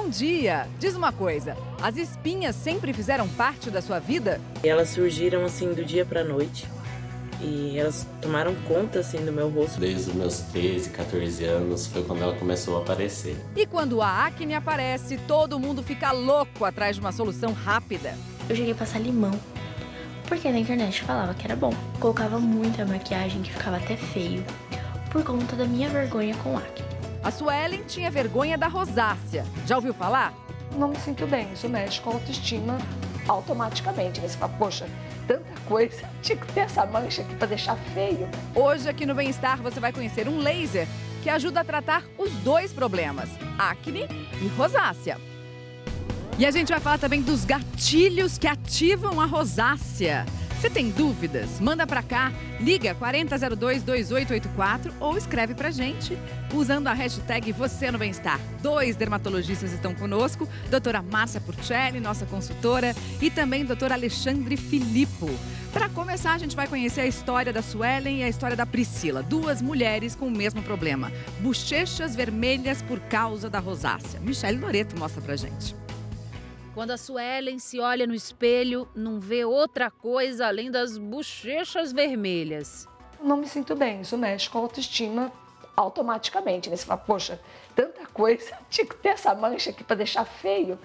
bom dia! Diz uma coisa, as espinhas sempre fizeram parte da sua vida? Elas surgiram assim do dia pra noite e elas tomaram conta assim do meu rosto. Desde os meus 13, 14 anos foi quando ela começou a aparecer. E quando a acne aparece, todo mundo fica louco atrás de uma solução rápida. Eu cheguei a passar limão, porque na internet falava que era bom. Colocava muita maquiagem que ficava até feio, por conta da minha vergonha com acne. A Suelen tinha vergonha da rosácea. Já ouviu falar? Não me sinto bem, isso mexe com a autoestima automaticamente. Você fala, poxa, tanta coisa, tinha que ter essa mancha aqui para deixar feio. Hoje aqui no Bem-Estar você vai conhecer um laser que ajuda a tratar os dois problemas, acne e rosácea. E a gente vai falar também dos gatilhos que ativam a rosácea. Você tem dúvidas? Manda pra cá, liga 4002-2884 ou escreve pra gente usando a hashtag Você no Bem-Estar. 2 dermatologistas estão conosco, doutora Márcia Purcelli, nossa consultora, e também doutor Alexandre Filippo. Para começar, a gente vai conhecer a história da Suelen e a história da Priscila, 2 mulheres com o mesmo problema, bochechas vermelhas por causa da rosácea. Michele Loreto mostra pra gente. Quando a Suelen se olha no espelho, não vê outra coisa além das bochechas vermelhas. Não me sinto bem, isso mexe com a autoestima automaticamente. Você fala, poxa, tanta coisa, tinha que ter essa mancha aqui para deixar feio.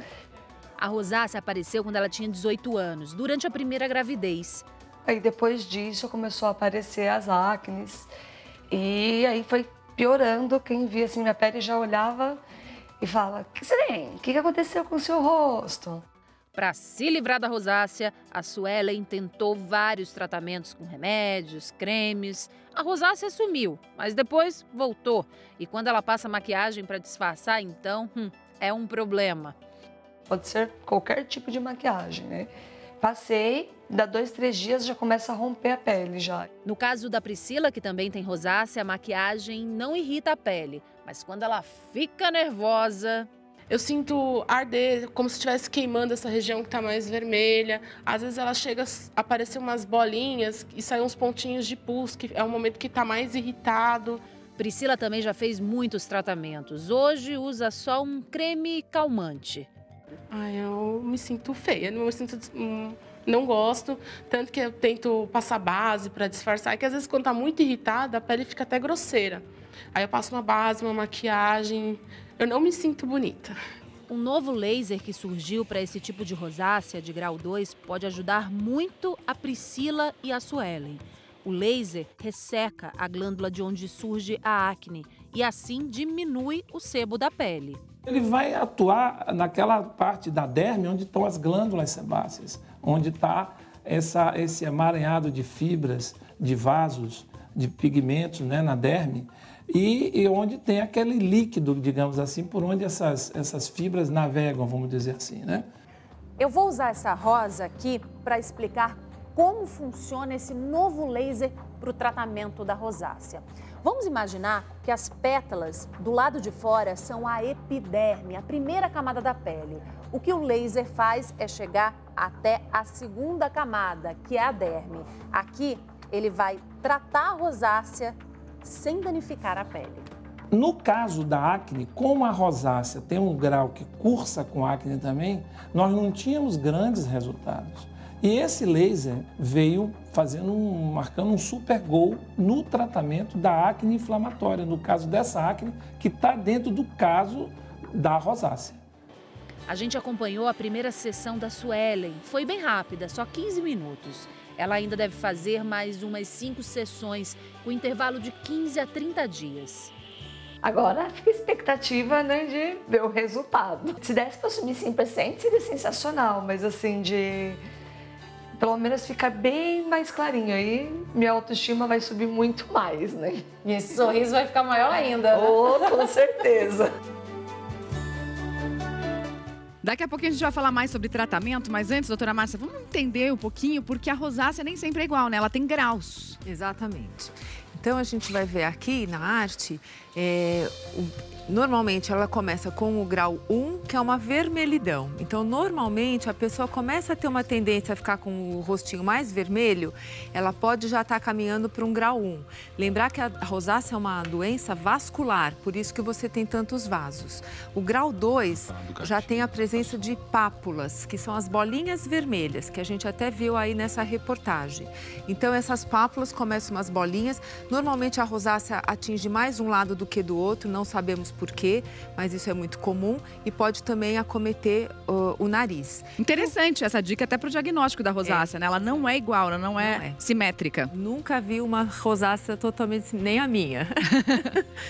A rosácea apareceu quando ela tinha 18 anos, durante a primeira gravidez. Aí depois disso começou a aparecer as acnes e aí foi piorando. Quem via assim minha pele já olhava e fala, o que você tem? O que aconteceu com o seu rosto? Para se livrar da rosácea, a Suelen tentou vários tratamentos com remédios, cremes. A rosácea sumiu, mas depois voltou. E quando ela passa maquiagem para disfarçar, então, é um problema. Pode ser qualquer tipo de maquiagem, né? Passei, dá 2, 3 dias já começa a romper a pele já. No caso da Priscila, que também tem rosácea, a maquiagem não irrita a pele. Mas quando ela fica nervosa... Eu sinto arder, como se estivesse queimando essa região que está mais vermelha. Às vezes ela chega a aparecer umas bolinhas e saem uns pontinhos de pus, que é o momento que está mais irritado. Priscila também já fez muitos tratamentos. Hoje usa só um creme calmante. Eu me sinto feia, não gosto, tanto que eu tento passar base para disfarçar, que às vezes quando está muito irritada, a pele fica até grosseira. Aí eu passo uma base, uma maquiagem, eu não me sinto bonita. Um novo laser que surgiu para esse tipo de rosácea de grau 2 pode ajudar muito a Priscila e a Suelen. O laser resseca a glândula de onde surge a acne e assim diminui o sebo da pele. Ele vai atuar naquela parte da derme onde estão as glândulas sebáceas, onde está esse emaranhado de fibras, de vasos, de pigmentos, né, na derme, e onde tem aquele líquido, digamos assim, por onde essas fibras navegam, vamos dizer assim, né? Eu vou usar essa rosa aqui para explicar como funciona esse novo laser para o tratamento da rosácea. Vamos imaginar que as pétalas do lado de fora são a epiderme, a primeira camada da pele. O que o laser faz é chegar até a segunda camada, que é a derme. Aqui ele vai tratar a rosácea sem danificar a pele. No caso da acne, como a rosácea tem um grau que cursa com acne também, nós não tínhamos grandes resultados. E esse laser veio marcando um super gol no tratamento da acne inflamatória, no caso dessa acne que está dentro do caso da rosácea. A gente acompanhou a primeira sessão da Suelen. Foi bem rápida, só 15 minutos. Ela ainda deve fazer mais umas 5 sessões, com intervalo de 15 a 30 dias. Agora fica a expectativa, né, de ver o resultado. Se desse para assumir 100%, seria sensacional, mas assim, de pelo menos ficar bem mais clarinho. Aí minha autoestima vai subir muito mais, né? E esse sorriso vai ficar maior ainda, né? Oh, com certeza. Daqui a pouquinho a gente vai falar mais sobre tratamento, mas antes, doutora Márcia, vamos entender um pouquinho, porque a rosácea nem sempre é igual, né? Ela tem graus. Exatamente. Então, a gente vai ver aqui na arte Normalmente ela começa com o grau 1, que é uma vermelhidão. Então, normalmente a pessoa começa a ter uma tendência a ficar com o rostinho mais vermelho, ela pode já estar caminhando para um grau 1. Lembrar que a rosácea é uma doença vascular, por isso que você tem tantos vasos. O grau 2 já tem a presença de pápulas, que são as bolinhas vermelhas, que a gente até viu aí nessa reportagem. Então, essas pápulas começam umas bolinhas. Normalmente a rosácea atinge mais um lado do que do outro, não sabemos por quê, mas isso é muito comum e pode também acometer o nariz. Interessante essa dica até para o diagnóstico da rosácea, né? Ela não é igual, ela não é simétrica. Nunca vi uma rosácea totalmente, nem a minha.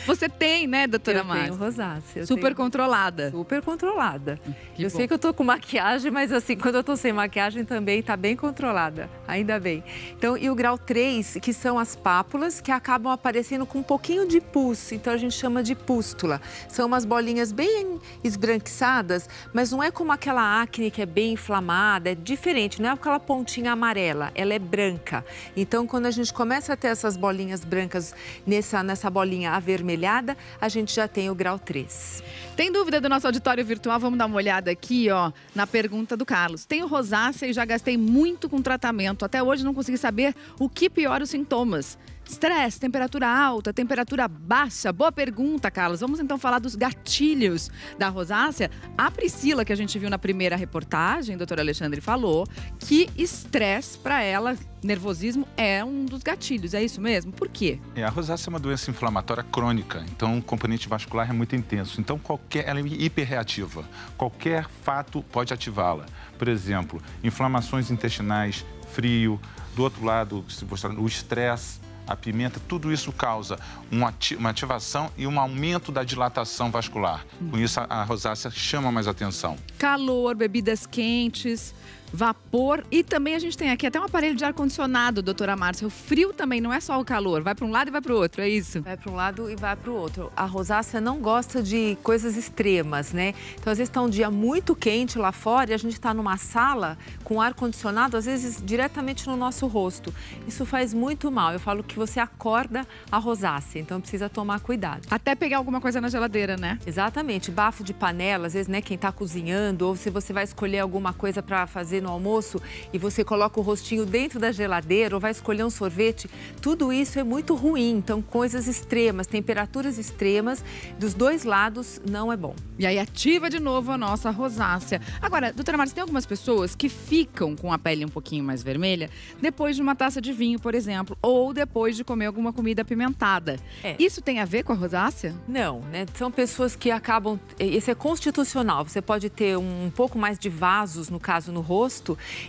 Você tem, né, doutora Márcia? Eu tenho rosácea. Super controlada. Super controlada. Eu sei que eu tô com maquiagem, mas assim, quando eu tô sem maquiagem também tá bem controlada, ainda bem. Então, e o grau 3, que são as pápulas, que acabam aparecendo com um pouquinho de pus, então a gente chama de pústula. São umas bolinhas bem esbranquiçadas, mas não é como aquela acne que é bem inflamada, é diferente, não é aquela pontinha amarela, ela é branca. Então, quando a gente começa a ter essas bolinhas brancas nessa bolinha avermelhada, a gente já tem o grau 3. Tem dúvida do nosso auditório virtual? Vamos dar uma olhada aqui, ó, na pergunta do Carlos. Tenho rosácea e já gastei muito com tratamento. Até hoje não consegui saber o que piora os sintomas. Estresse, temperatura alta, temperatura baixa? Boa pergunta, Carlos. Vamos então falar dos gatilhos da rosácea. A Priscila, que a gente viu na primeira reportagem, o doutor Alexandre falou que estresse para ela, nervosismo, é um dos gatilhos. É isso mesmo? Por quê? A rosácea é uma doença inflamatória crônica, então o componente vascular é muito intenso. Então ela é hiperreativa. Qualquer fato pode ativá-la. Por exemplo, inflamações intestinais, frio. Do outro lado, se mostrar o estresse, a pimenta, tudo isso causa uma ativação e um aumento da dilatação vascular. Com isso, a rosácea chama mais atenção. Calor, bebidas quentes, vapor e também a gente tem aqui até um aparelho de ar-condicionado, doutora Márcia. O frio também não é só o calor, vai para um lado e vai para o outro, é isso? Vai para um lado e vai para o outro. A rosácea não gosta de coisas extremas, né? Então, às vezes está um dia muito quente lá fora e a gente está numa sala com ar-condicionado, às vezes diretamente no nosso rosto. Isso faz muito mal. Eu falo que você acorda a rosácea, então precisa tomar cuidado. Até pegar alguma coisa na geladeira, né? Exatamente. Bafo de panela, às vezes, né, quem está cozinhando, ou se você vai escolher alguma coisa para fazer no almoço e você coloca o rostinho dentro da geladeira ou vai escolher um sorvete, tudo isso é muito ruim. Então, coisas extremas, temperaturas extremas, dos dois lados não é bom. E aí ativa de novo a nossa rosácea. Agora, doutora Márcia, tem algumas pessoas que ficam com a pele um pouquinho mais vermelha depois de uma taça de vinho, por exemplo, ou depois de comer alguma comida apimentada. Isso tem a ver com a rosácea? Não, né? São pessoas que acabam... Isso é constitucional. Você pode ter um pouco mais de vasos, no caso, no rosto,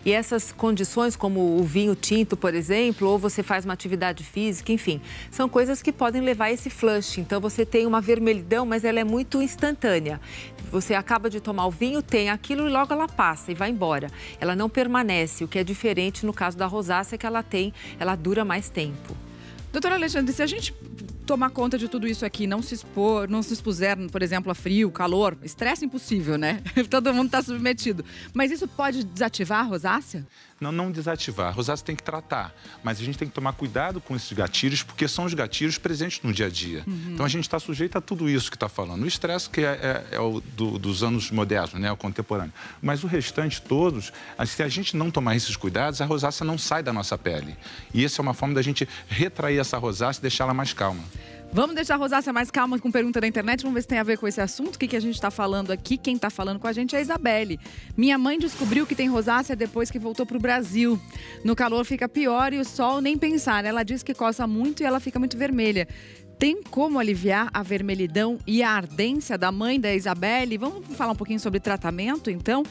e essas condições, como o vinho tinto, por exemplo, ou você faz uma atividade física, enfim, são coisas que podem levar a esse flush. Então, você tem uma vermelhidão, mas ela é muito instantânea. Você acaba de tomar o vinho, tem aquilo e logo ela passa e vai embora. Ela não permanece, o que é diferente no caso da rosácea, que ela dura mais tempo. Doutora Alexandre, se a gente tomar conta de tudo isso aqui, não se expuser, por exemplo, a frio, calor, estresse impossível, né? Todo mundo está submetido. Mas isso pode desativar a rosácea? Não desativar. A rosácea tem que tratar, mas a gente tem que tomar cuidado com esses gatilhos, porque são os gatilhos presentes no dia a dia. Então, a gente está sujeito a tudo isso que está falando. O estresse, que é o dos anos modernos, né? O contemporâneo. Mas o restante, todos, se a gente não tomar esses cuidados, a rosácea não sai da nossa pele. E essa é uma forma da gente retrair essa rosácea e deixá-la mais calma. Vamos deixar a rosácea mais calma com pergunta da internet. Vamos ver se tem a ver com esse assunto. O que a gente está falando aqui? Quem está falando com a gente é a Isabelle. Minha mãe descobriu que tem rosácea depois que voltou para o Brasil. No calor fica pior e o sol nem pensar. Ela diz que coça muito e ela fica muito vermelha. Tem como aliviar a vermelhidão e a ardência da mãe da Isabelle? Vamos falar um pouquinho sobre tratamento, então?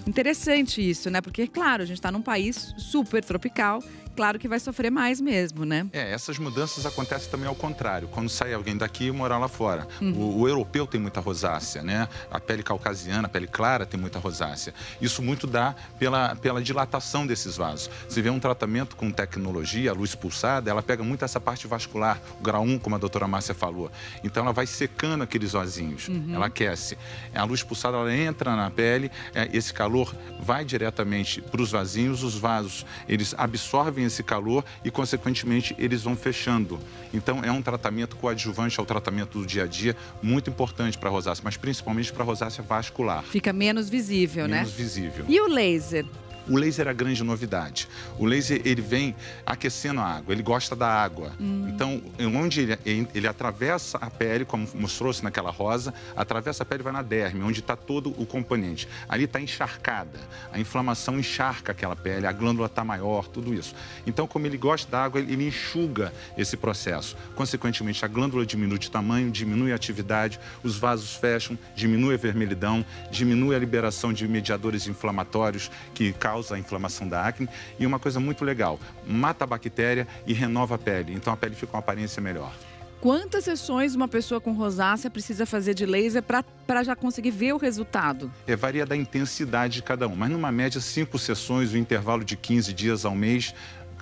Interessante isso, né? Porque, claro, a gente está num país super tropical. Claro que vai sofrer mais mesmo, né? Essas mudanças acontecem também ao contrário. Quando sai alguém daqui e morar lá fora. O europeu tem muita rosácea, né? A pele caucasiana, a pele clara tem muita rosácea. Isso muito dá pela dilatação desses vasos. Você vê um tratamento com tecnologia, a luz pulsada, ela pega muito essa parte vascular, o grau 1, como a doutora Márcia falou. Então, ela vai secando aqueles vasinhos, ela aquece. A luz pulsada, ela entra na pele, esse calor vai diretamente para os vasinhos, os vasos, eles absorvem absorvem esse calor e, consequentemente, eles vão fechando. Então, é um tratamento coadjuvante ao tratamento do dia a dia, muito importante para a rosácea, mas principalmente para a rosácea vascular. Fica menos visível, né? Menos visível. E o laser? O laser é a grande novidade. O laser, ele vem aquecendo a água, ele gosta da água. Então, onde ele atravessa a pele, como mostrou-se naquela rosa, atravessa a pele e vai na derme, onde está todo o componente. Ali está encharcada, a inflamação encharca aquela pele, a glândula está maior, tudo isso. Então, como ele gosta da água, ele enxuga esse processo. Consequentemente, a glândula diminui de tamanho, diminui a atividade, os vasos fecham, diminui a vermelhidão, diminui a liberação de mediadores inflamatórios que causa a inflamação da acne. E uma coisa muito legal, mata a bactéria e renova a pele. Então a pele fica com uma aparência melhor. Quantas sessões uma pessoa com rosácea precisa fazer de laser para já conseguir ver o resultado? Varia da intensidade de cada um, mas numa média 5 sessões, um intervalo de 15 dias ao mês,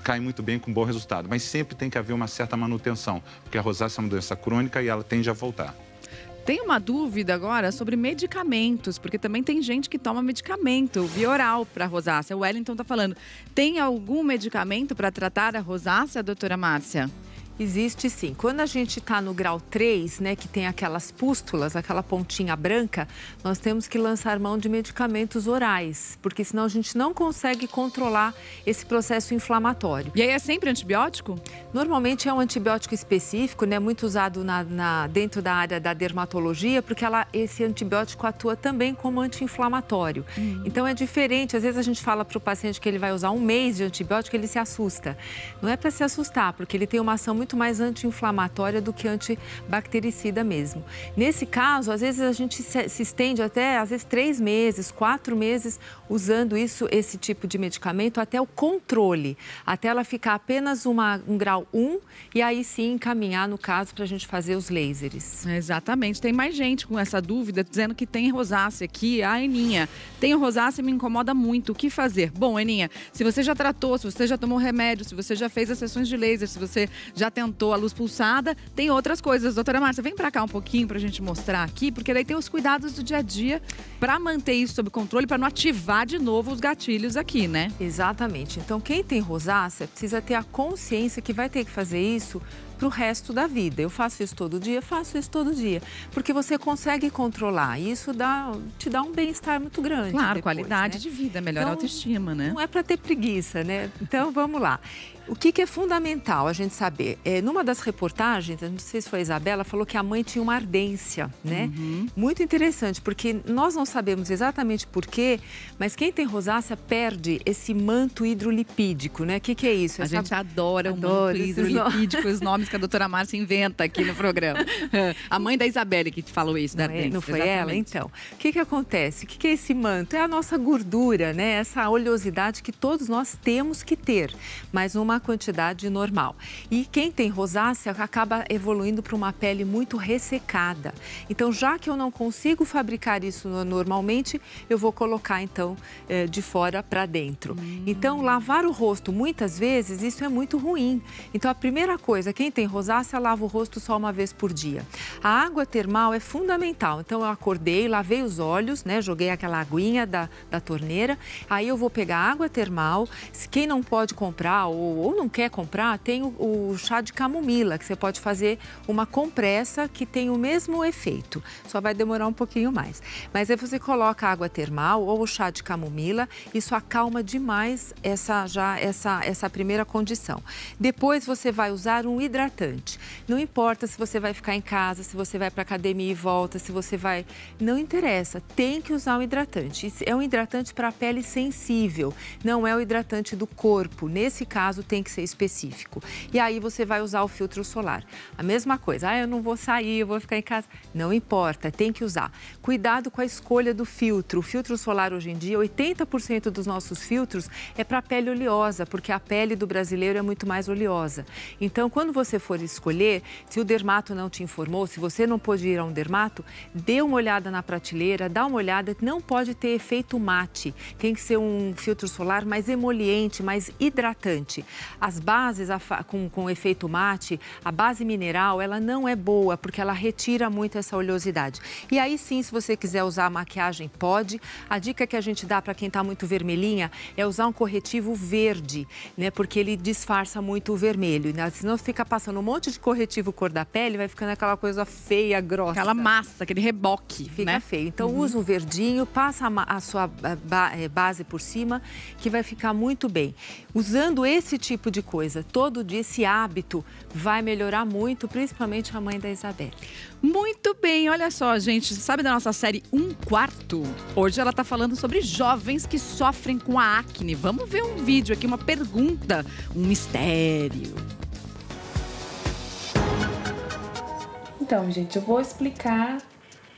cai muito bem com bom resultado. Mas sempre tem que haver uma certa manutenção, porque a rosácea é uma doença crônica e ela tende a voltar. Tem uma dúvida agora sobre medicamentos, porque também tem gente que toma medicamento via oral para rosácea. O Wellington está falando, tem algum medicamento para tratar a rosácea, doutora Márcia? Existe sim. Quando a gente está no grau 3, né, que tem aquelas pústulas, aquela pontinha branca, nós temos que lançar mão de medicamentos orais, porque senão a gente não consegue controlar esse processo inflamatório. E aí é sempre antibiótico? Normalmente é um antibiótico específico, né, muito usado dentro da área da dermatologia, porque esse antibiótico atua também como anti-inflamatório. Então é diferente. Às vezes a gente fala para o paciente que ele vai usar 1 mês de antibiótico, ele se assusta. Não é para se assustar, porque ele tem uma ação muito mais anti-inflamatória do que antibactericida mesmo. Nesse caso, às vezes a gente se estende até, às vezes, 3 meses, 4 meses usando esse tipo de medicamento até o controle, até ela ficar apenas um grau 1 e aí sim encaminhar, no caso, para a gente fazer os lasers. Exatamente. Tem mais gente com essa dúvida, dizendo que tem rosácea aqui. A Eninha, tenho rosácea e me incomoda muito. O que fazer? Bom, Eninha, se você já tratou, se você já tomou remédio, se você já fez as sessões de laser, se você já tentou a luz pulsada, tem outras coisas. Doutora Márcia, vem pra cá um pouquinho pra gente mostrar aqui, porque daí tem os cuidados do dia a dia pra manter isso sob controle, pra não ativar de novo os gatilhos aqui, né? Exatamente. Então, quem tem rosácea precisa ter a consciência que vai ter que fazer isso para o resto da vida. Eu faço isso todo dia, faço isso todo dia. Porque você consegue controlar. E isso te dá um bem-estar muito grande. Claro, depois, qualidade, né, de vida, melhor então, autoestima, né? Não é para ter preguiça, né? Então, vamos lá. O que é fundamental a gente saber? Numa das reportagens, não sei se foi a Isabela, falou que a mãe tinha uma ardência, né? Muito interessante, porque nós não sabemos exatamente por quê, mas quem tem rosácea perde esse manto hidrolipídico, né? O que é isso? A gente adora o manto hidrolipídico, os nomes que a doutora Márcia inventa aqui no programa. A mãe da Isabelle que te falou isso, da ardência. Não foi ela? Então, o que acontece? O que é esse manto? É a nossa gordura, né? Essa oleosidade que todos nós temos que ter, mas uma quantidade normal. E quem tem rosácea acaba evoluindo para uma pele muito ressecada. Então, já que eu não consigo fabricar isso normalmente, eu vou colocar, então, de fora para dentro. Então, lavar o rosto, muitas vezes, isso é muito ruim. Então, a primeira coisa, quem tem rosácea, lava o rosto só uma vez por dia. A água termal é fundamental. Então, eu acordei, lavei os olhos, né? Joguei aquela aguinha da torneira. Aí, eu vou pegar água termal. Quem não pode comprar ou não quer comprar, tem o chá de camomila, que você pode fazer uma compressa que tem o mesmo efeito. Só vai demorar um pouquinho mais. Mas aí você coloca água termal ou o chá de camomila, isso acalma demais essa primeira condição. Depois você vai usar um hidratante. Não importa se você vai ficar em casa, se você vai para academia e volta, se você vai... Não interessa, tem que usar um hidratante. É um hidratante para a pele sensível, não é o hidratante do corpo. Nesse caso, tem que ser específico. E aí você vai usar o filtro solar. A mesma coisa, eu não vou sair, eu vou ficar em casa. Não importa, tem que usar. Cuidado com a escolha do filtro. O filtro solar hoje em dia, 80% dos nossos filtros é para a pele oleosa, porque a pele do brasileiro é muito mais oleosa. Então, quando você você for escolher, se o dermato não te informou, se você não pôde ir a um dermato, dê uma olhada na prateleira, dá uma olhada, não pode ter efeito mate. Tem que ser um filtro solar mais emoliente, mais hidratante. As bases com efeito mate, a base mineral, ela não é boa, porque ela retira muito essa oleosidade. E aí sim, se você quiser usar a maquiagem, pode. A dica que a gente dá para quem está muito vermelhinha é usar um corretivo verde, né? Porque ele disfarça muito o vermelho, né? Senão fica passando um monte de corretivo cor da pele, vai ficando aquela coisa feia, grossa. Aquela massa, aquele reboque, fica né? feio. Então usa um verdinho, passa a sua base por cima, que vai ficar muito bem. Usando esse tipo de coisa todo dia, esse hábito vai melhorar muito, principalmente a mãe da Isabelle. Muito bem, olha só, gente, sabe da nossa série 1/4? Hoje ela tá falando sobre jovens que sofrem com a acne. Vamos ver um vídeo aqui, uma pergunta, um mistério. Então, gente, eu vou explicar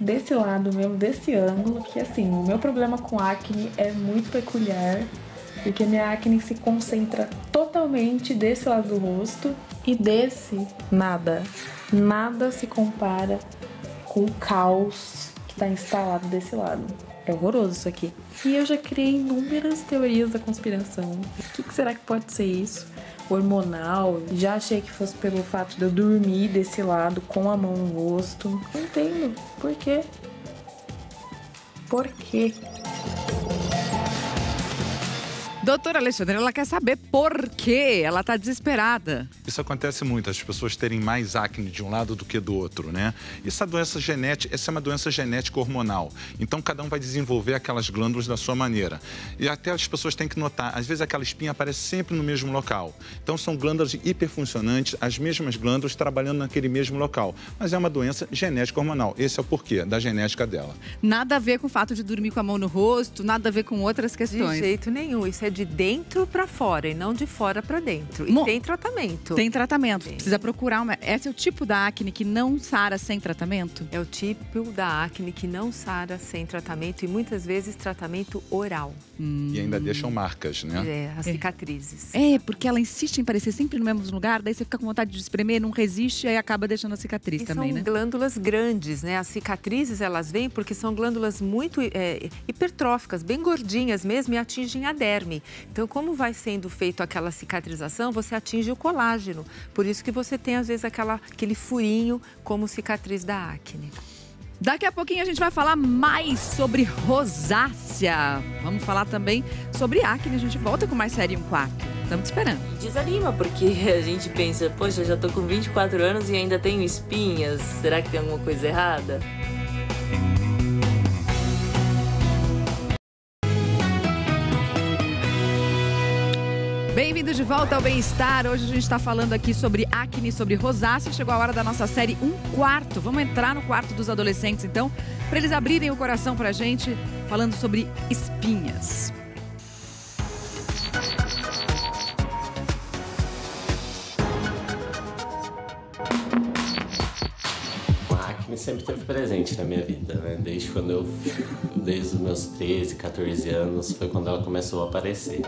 desse lado mesmo, desse ângulo, que assim, o meu problema com acne é muito peculiar, porque minha acne se concentra totalmente desse lado do rosto e desse nada. Nada se compara com o caos que está instalado desse lado. É horroroso isso aqui. E eu já criei inúmeras teorias da conspiração. O que será que pode ser isso? Hormonal. Já achei que fosse pelo fato de eu dormir desse lado com a mão no rosto. Não entendo. Por quê? Por quê? Doutora Alexandra, ela quer saber por quê. Ela está desesperada. Isso acontece muito, as pessoas terem mais acne de um lado do que do outro, né? Essa doença genética, essa é uma doença genética hormonal. Então, cada um vai desenvolver aquelas glândulas da sua maneira. E até as pessoas têm que notar, às vezes aquela espinha aparece sempre no mesmo local. Então, são glândulas hiperfuncionantes, as mesmas glândulas trabalhando naquele mesmo local. Mas é uma doença genética hormonal. Esse é o porquê da genética dela. Nada a ver com o fato de dormir com a mão no rosto, nada a ver com outras questões. De jeito nenhum, isso é de dentro para fora e não de fora para dentro. E tem tratamento. Tem tratamento. Precisa procurar uma... Esse é o tipo da acne que não sara sem tratamento? É o tipo da acne que não sara sem tratamento e muitas vezes tratamento oral. E ainda deixam marcas, né? É, as cicatrizes. É, porque ela insiste em aparecer sempre no mesmo lugar, daí você fica com vontade de espremer, não resiste, aí acaba deixando a cicatriz e também, são né? glândulas grandes, né? As cicatrizes, elas vêm porque são glândulas muito hipertróficas, bem gordinhas mesmo e atingem a derme. Então, como vai sendo feito aquela cicatrização, você atinge o colágeno. Por isso que você tem, às vezes, aquele furinho como cicatriz da acne. Daqui a pouquinho a gente vai falar mais sobre rosácea. Vamos falar também sobre acne. A gente volta com mais série 1/4. Estamos te esperando. Desanima, porque a gente pensa, poxa, eu já tô com 24 anos e ainda tenho espinhas. Será que tem alguma coisa errada? Bem-vindo de volta ao Bem-Estar. Hoje a gente está falando aqui sobre acne, sobre rosácea. Chegou a hora da nossa série 1/4. Vamos entrar no quarto dos adolescentes, então, para eles abrirem o coração para a gente, falando sobre espinhas. A acne sempre esteve presente na minha vida, né? Desde os meus 13, 14 anos, foi quando ela começou a aparecer.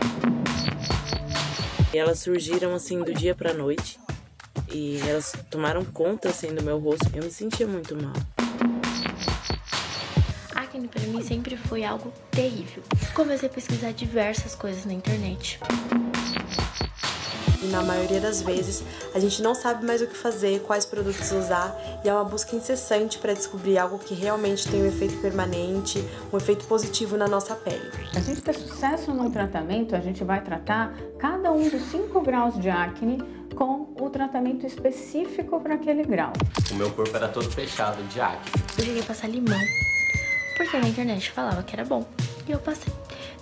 E elas surgiram assim do dia pra noite e elas tomaram conta assim do meu rosto. Eu me sentia muito mal. Acne pra mim sempre foi algo terrível. Comecei a pesquisar diversas coisas na internet. E na maioria das vezes, a gente não sabe mais o que fazer, quais produtos usar, e é uma busca incessante para descobrir algo que realmente tem um efeito permanente, um efeito positivo na nossa pele. A gente ter sucesso no tratamento, a gente vai tratar cada um dos 5 graus de acne com o tratamento específico para aquele grau. O meu corpo era todo fechado de acne. Eu cheguei a passar limão, porque na internet falava que era bom, e eu passei.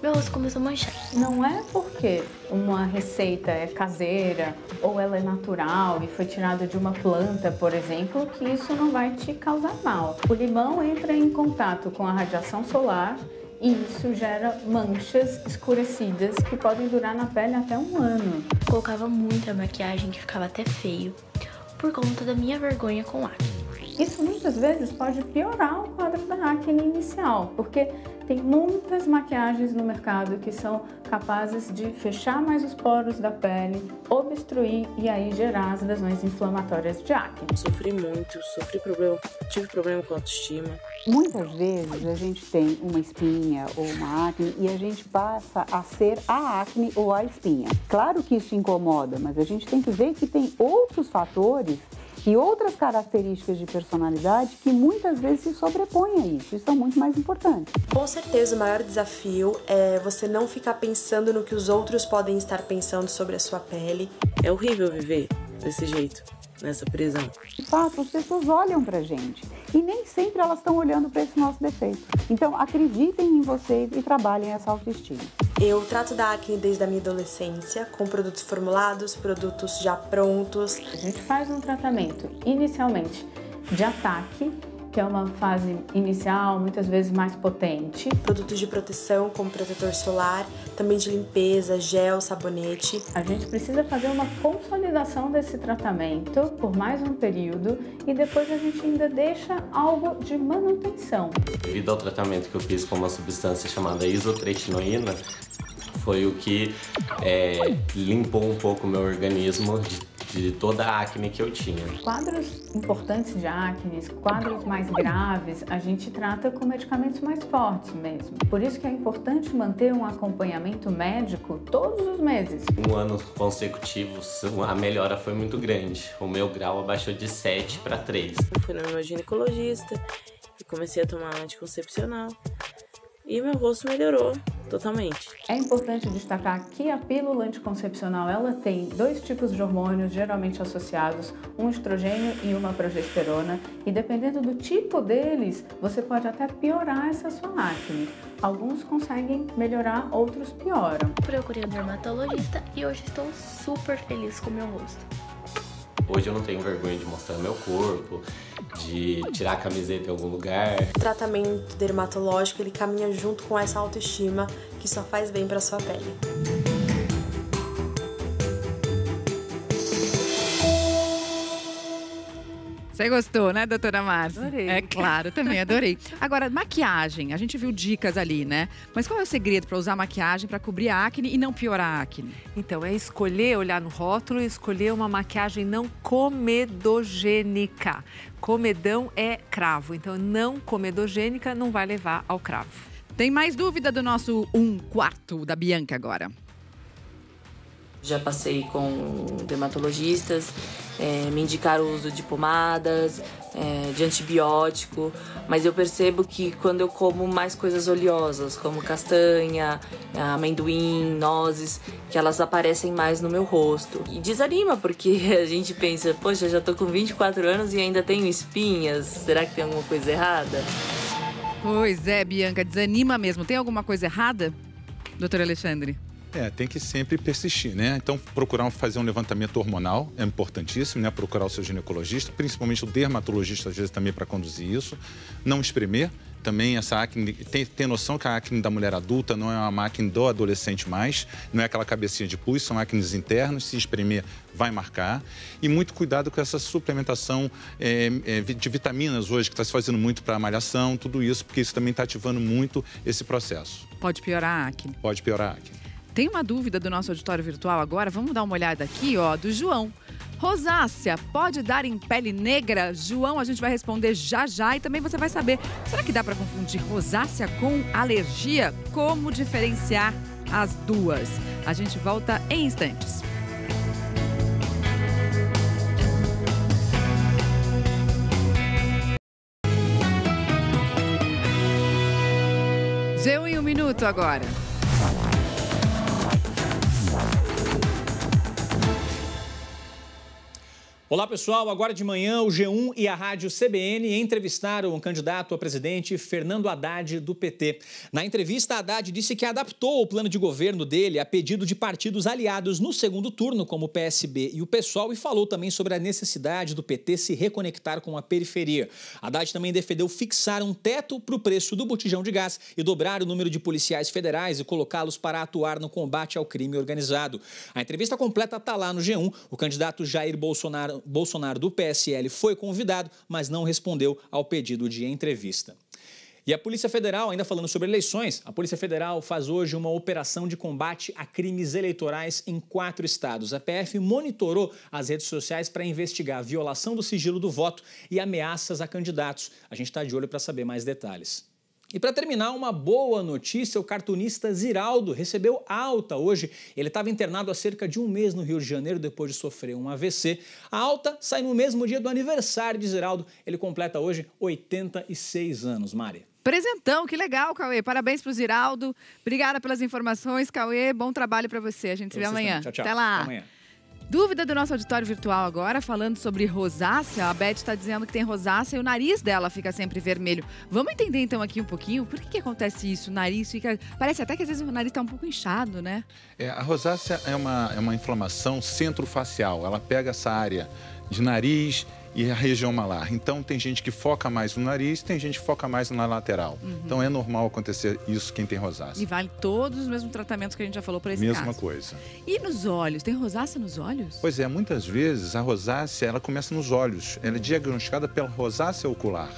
Meu rosto começou a manchar. Não é porque uma receita é caseira ou ela é natural e foi tirada de uma planta, por exemplo, que isso não vai te causar mal. O limão entra em contato com a radiação solar e isso gera manchas escurecidas que podem durar na pele até 1 ano. Colocava muita maquiagem que ficava até feio por conta da minha vergonha com acne. Isso muitas vezes pode piorar o quadro da acne inicial, porque tem muitas maquiagens no mercado que são capazes de fechar mais os poros da pele, obstruir e aí gerar as lesões inflamatórias de acne. Sofri muito, tive problema com autoestima. Muitas vezes a gente tem uma espinha ou uma acne e a gente passa a ser a acne ou a espinha. Claro que isso incomoda, mas a gente tem que ver que tem outros fatores e outras características de personalidade que muitas vezes se sobrepõem a isso e são muito mais importantes. Com certeza o maior desafio é você não ficar pensando no que os outros podem estar pensando sobre a sua pele. É horrível viver desse jeito, nessa prisão. De fato, as pessoas olham pra gente e nem sempre elas estão olhando para esse nosso defeito. Então acreditem em vocês e trabalhem essa autoestima. Eu trato da acne desde a minha adolescência, com produtos formulados, produtos já prontos. A gente faz um tratamento inicialmente de ataque, que é uma fase inicial, muitas vezes mais potente. Produtos de proteção, como protetor solar, também de limpeza, gel, sabonete. A gente precisa fazer uma consolidação desse tratamento por mais um período e depois a gente ainda deixa algo de manutenção. Devido ao tratamento que eu fiz com uma substância chamada isotretinoína, foi o que limpou um pouco o meu organismo de toda a acne que eu tinha. Quadros importantes de acne, quadros mais graves, a gente trata com medicamentos mais fortes mesmo. Por isso que é importante manter um acompanhamento médico todos os meses. Um ano consecutivo, a melhora foi muito grande. O meu grau abaixou de 7 para 3. Eu fui no meu ginecologista e comecei a tomar anticoncepcional. E meu rosto melhorou totalmente. É importante destacar que a pílula anticoncepcional ela tem 2 tipos de hormônios geralmente associados, um estrogênio e uma progesterona, e dependendo do tipo deles, você pode até piorar essa sua acne. Alguns conseguem melhorar, outros pioram. Procurei um dermatologista e hoje estou super feliz com o meu rosto. Hoje eu não tenho vergonha de mostrar meu corpo, de tirar a camiseta em algum lugar. O tratamento dermatológico ele caminha junto com essa autoestima que só faz bem para sua pele. Você gostou, né, doutora Márcia? Adorei. É claro, também adorei. Agora, maquiagem, a gente viu dicas ali, né? Mas qual é o segredo para usar maquiagem para cobrir a acne e não piorar a acne? Então, é escolher, olhar no rótulo e escolher uma maquiagem não comedogênica. Comedão é cravo, então não comedogênica não vai levar ao cravo. Tem mais dúvida do nosso 1/4 da Bianca agora. Já passei com dermatologistas, me indicaram o uso de pomadas, de antibiótico, mas eu percebo que quando eu como mais coisas oleosas, como castanha, amendoim, nozes, que elas aparecem mais no meu rosto. E desanima, porque a gente pensa, poxa, eu já tô com 24 anos e ainda tenho espinhas, será que tem alguma coisa errada? Pois é, Bianca, desanima mesmo. Tem alguma coisa errada, doutor Alexandre? Tem que sempre persistir, né? Então, procurar fazer um levantamento hormonal é importantíssimo, né? Procurar o seu ginecologista, principalmente o dermatologista, às vezes, também para conduzir isso. Não espremer. Também essa acne, tem noção que a acne da mulher adulta não é uma acne do adolescente mais, não é aquela cabecinha de pus, são acnes internos, se espremer vai marcar. E muito cuidado com essa suplementação de vitaminas hoje, que está se fazendo muito para a malhação, tudo isso, porque isso também está ativando muito esse processo. Pode piorar a acne? Pode piorar a acne. Tem uma dúvida do nosso auditório virtual agora, vamos dar uma olhada aqui, ó, do João. Rosácea pode dar em pele negra? João, a gente vai responder já já e também você vai saber, será que dá para confundir rosácea com alergia? Como diferenciar as duas? A gente volta em instantes. G1 em 1 minuto agora. Olá pessoal, agora de manhã o G1 e a rádio CBN entrevistaram o candidato a presidente Fernando Haddad do PT. Na entrevista, Haddad disse que adaptou o plano de governo dele a pedido de partidos aliados no segundo turno, como o PSB e o PSOL, e falou também sobre a necessidade do PT se reconectar com a periferia. Haddad também defendeu fixar um teto para o preço do botijão de gás e dobrar o número de policiais federais e colocá-los para atuar no combate ao crime organizado. A entrevista completa está lá no G1. O candidato Jair Bolsonaro Bolsonaro do PSL foi convidado, mas não respondeu ao pedido de entrevista. E a Polícia Federal, ainda falando sobre eleições, a Polícia Federal faz hoje uma operação de combate a crimes eleitorais em 4 estados. A PF monitorou as redes sociais para investigar a violação do sigilo do voto e ameaças a candidatos. A gente está de olho para saber mais detalhes. E para terminar, uma boa notícia, o cartunista Ziraldo recebeu alta hoje. Ele estava internado há cerca de um mês no Rio de Janeiro depois de sofrer um AVC. A alta sai no mesmo dia do aniversário de Ziraldo. Ele completa hoje 86 anos, Mari. Presentão, que legal, Cauê. Parabéns pro Ziraldo. Obrigada pelas informações, Cauê. Bom trabalho para você. A gente se vê amanhã. Tchau, tchau. Até lá. Até amanhã. Dúvida do nosso auditório virtual agora, falando sobre rosácea. A Beth está dizendo que tem rosácea e o nariz dela fica sempre vermelho. Vamos entender então aqui um pouquinho por que acontece isso? O nariz fica... Parece até que às vezes o nariz está um pouco inchado, né? A rosácea é uma inflamação centrofacial. Ela pega essa área de nariz e a região malar. Então, tem gente que foca mais no nariz, tem gente que foca mais na lateral. Então, é normal acontecer isso quem tem rosácea. E vale todos os mesmos tratamentos que a gente já falou para esse caso. Mesma coisa. E nos olhos? Tem rosácea nos olhos? Pois é, muitas vezes a rosácea, ela começa nos olhos. Ela é diagnosticada pela rosácea ocular.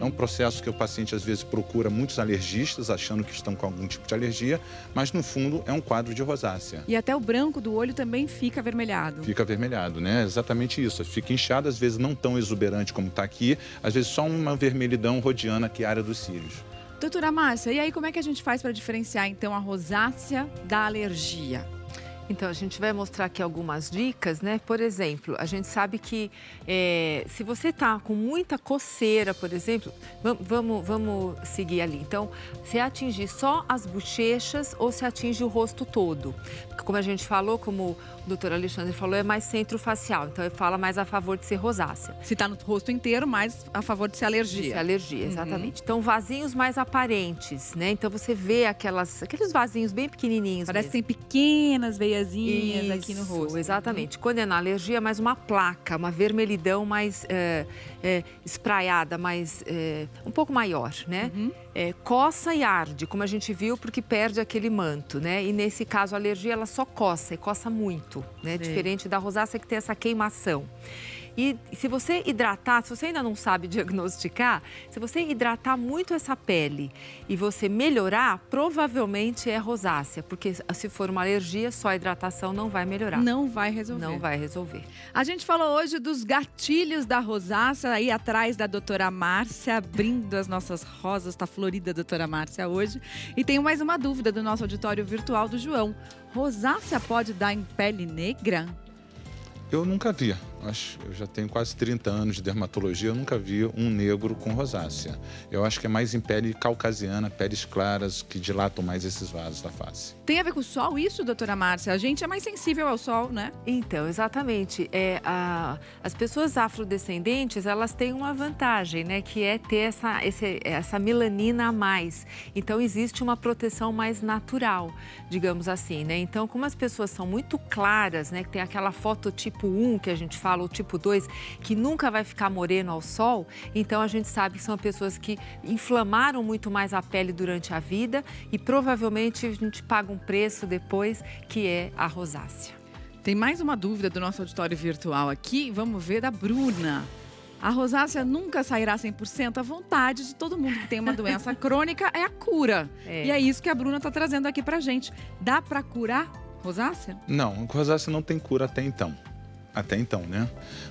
É um processo que o paciente, às vezes, procura muitos alergistas, achando que estão com algum tipo de alergia, mas, no fundo, é um quadro de rosácea. E até o branco do olho também fica avermelhado. Fica avermelhado, né? Exatamente isso. Fica inchado, às vezes não tão exuberante como está aqui, às vezes só uma vermelhidão rodeando aqui a área dos cílios. Doutora Márcia, e aí como é que a gente faz para diferenciar, então, a rosácea da alergia? Então, a gente vai mostrar aqui algumas dicas, né? Por exemplo, a gente sabe que se você está com muita coceira, por exemplo, vamos seguir ali. Então, se atingir só as bochechas ou se atinge o rosto todo. Porque, como a gente falou, como o doutor Alexandre falou, é mais centrofacial. Então, ele fala mais a favor de ser rosácea. Se está no rosto inteiro, mais a favor de ser alergia. De ser alergia, exatamente. Então, vasinhos mais aparentes, né? Então, você vê aqueles vasinhos bem pequenininhos. Parece que tem pequenas veiazinhas aqui no rosto. Exatamente. Quando é na alergia, é mais uma placa, uma vermelhidão mais espraiada, mais, um pouco maior, né? Coça e arde, como a gente viu, porque perde aquele manto, né? E nesse caso, a alergia, ela só coça, e coça muito, né? Diferente da rosácea, que tem essa queimação. E se você hidratar, se você ainda não sabe diagnosticar, se você hidratar muito essa pele e você melhorar, provavelmente é rosácea, porque se for uma alergia, só a hidratação não vai melhorar. Não vai resolver. Não vai resolver. A gente falou hoje dos gatilhos da rosácea, aí atrás da doutora Márcia, abrindo as nossas rosas, tá florida a doutora Márcia hoje. E tem mais uma dúvida do nosso auditório virtual do João. Rosácea pode dar em pele negra? Eu nunca vi. Eu já tenho quase 30 anos de dermatologia, eu nunca vi um negro com rosácea. Eu acho que é mais em pele caucasiana, peles claras, que dilatam mais esses vasos da face. Tem a ver com o sol isso, doutora Márcia? A gente é mais sensível ao sol, né? Então, exatamente. As pessoas afrodescendentes, elas têm uma vantagem, né? Que é ter essa melanina a mais. Então, existe uma proteção mais natural, digamos assim, né? Então, como as pessoas são muito claras, né? Que tem aquela fototipo 1 que a gente fala, o tipo 2, que nunca vai ficar moreno ao sol, então a gente sabe que são pessoas que inflamaram muito mais a pele durante a vida e provavelmente a gente paga um preço depois, que é a rosácea. Tem mais uma dúvida do nosso auditório virtual aqui, vamos ver da Bruna. A rosácea nunca sairá 100%. A vontade de todo mundo que tem uma doença crônica é a cura. E é isso que a Bruna está trazendo aqui pra gente. Dá pra curar rosácea? Não, rosácea não tem cura até então. Até então, né?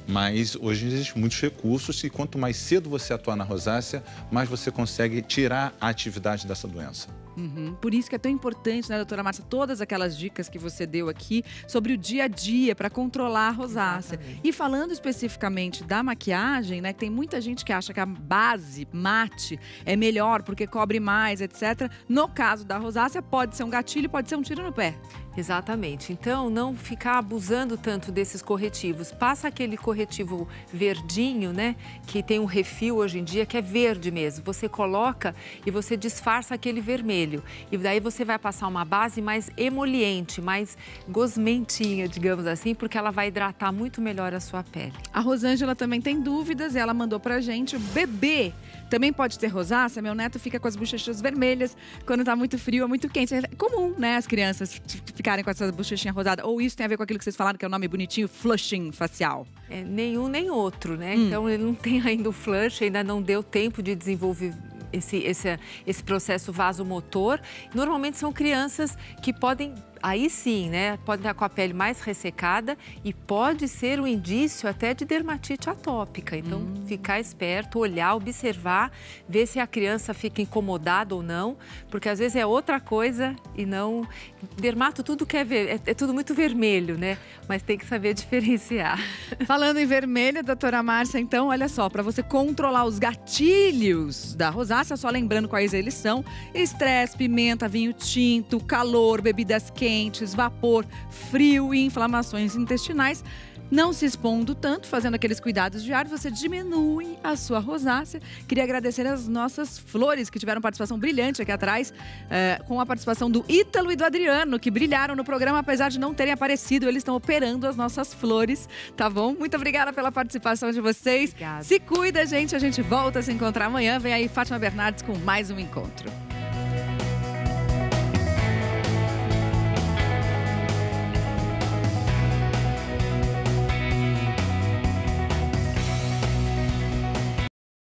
Mas hoje existem muitos recursos e quanto mais cedo você atuar na rosácea, mais você consegue tirar a atividade dessa doença. Por isso que é tão importante, né, doutora Márcia, todas aquelas dicas que você deu aqui sobre o dia a dia para controlar a rosácea. Exatamente. E falando especificamente da maquiagem, né, que tem muita gente que acha que a base mate é melhor porque cobre mais, etc. No caso da rosácea, pode ser um gatilho, pode ser um tiro no pé. Exatamente. Então, não ficar abusando tanto desses corretivos. Passa aquele corretivo verdinho, né? Que tem um refil hoje em dia, que é verde mesmo. Você coloca e você disfarça aquele vermelho. E daí você vai passar uma base mais emoliente, mais gosmentinha, digamos assim, porque ela vai hidratar muito melhor a sua pele. A Rosângela também tem dúvidas e ela mandou pra gente: o bebê também pode ter rosácea. Meu neto fica com as bochechas vermelhas quando tá muito frio ou muito quente. É comum, né, as crianças ficarem com essa bochechinha rosada. Ou isso tem a ver com aquilo que vocês falaram, que é o nome bonitinho, flushing facial? Nenhum nem outro, né? Então ele não tem ainda o flush, ainda não deu tempo de desenvolver esse processo vasomotor. Normalmente são crianças que podem, aí sim, né? Podem estar com a pele mais ressecada e pode ser um indício até de dermatite atópica. Então, ficar esperto, olhar, observar, ver se a criança fica incomodada ou não, porque às vezes é outra coisa e não... Dermato, tudo que é tudo muito vermelho, né? Mas tem que saber diferenciar. Falando em vermelho, doutora Márcia, então, olha só, para você controlar os gatilhos da rosácea, só lembrando quais eles são: estresse, pimenta, vinho tinto, calor, bebidas quentes, vapor, frio e inflamações intestinais. Não se expondo tanto, fazendo aqueles cuidados diários, você diminui a sua rosácea. Queria agradecer as nossas flores, que tiveram participação brilhante aqui atrás, com a participação do Ítalo e do Adriano, que brilharam no programa, apesar de não terem aparecido. Eles estão operando as nossas flores, tá bom? Muito obrigada pela participação de vocês. Obrigada. Se cuida, gente. A gente volta a se encontrar amanhã. Vem aí Fátima Bernardes com mais um encontro.